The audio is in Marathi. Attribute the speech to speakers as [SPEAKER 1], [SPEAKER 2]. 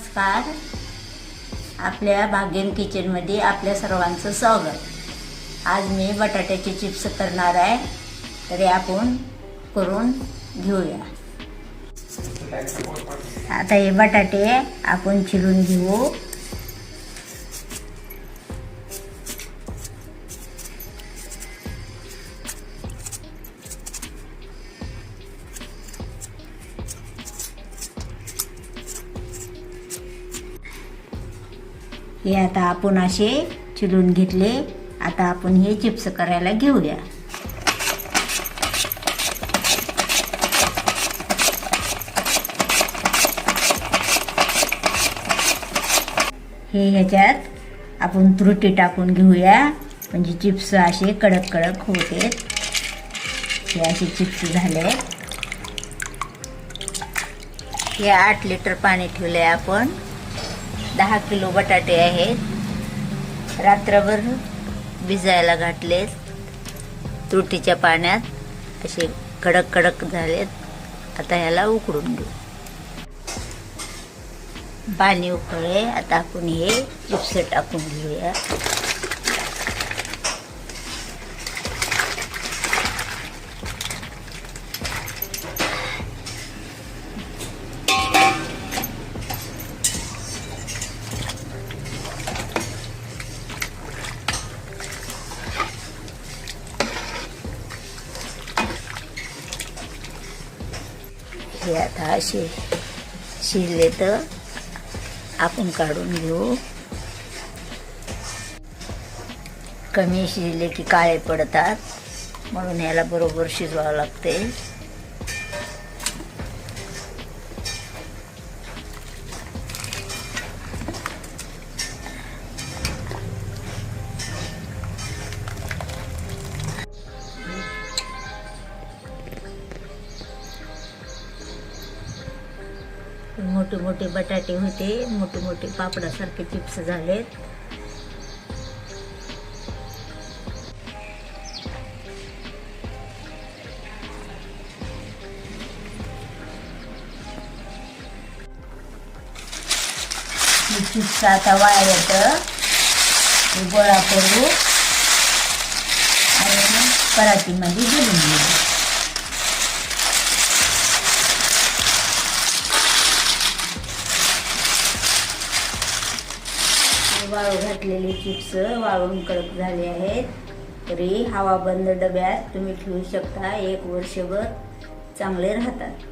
[SPEAKER 1] नमस्कार. आपल्या भाग्यम किचनमध्ये आपल्या सर्वांचं स्वागत. आज मी बटाट्याचे चिप्स करणार आहे, तरी आपण करून घेऊया. आता हे बटाटे आपण चिरून घेऊ. हे आता आपण असे चिरून घेतले. आता आपण हे चिप्स करायला घेऊया. हे ह्याच्यात आपण तुरटी टाकून घेऊया, म्हणजे चिप्स असे कडक कडक होते. हे असे चिप्स झाले. हे 8 लिटर पाणी ठेवले आपण. 10 किलो बटाटे आहेत. रात्रभर भिजायला घातले. तुरटीच्या पाण्यात असे कडक कडक झालेत. आता ह्याला उकडून घेऊ. पाणी उकळले. आता आपण हे चिप्स टाकून घेऊया. हे आता असे शिजले तर आपण काढून घेऊ. कमी शिजले की काळे पडतात, म्हणून ह्याला बरोबर शिजवावं लागते. मोठे मोठे बटाटे होते, मोठे मोठे पापडासारखे चिप्स झालेत. चिप्स आता वाळत गोळा करू आणि परातीमध्ये घालून घेऊ. वाळू घातलेले चिप्स वाळून कडक झाले आहेत. तरी हवाबंद डब्यात तुम्ही ठेवू शकता. 1 वर्षभर चांगले राहतात.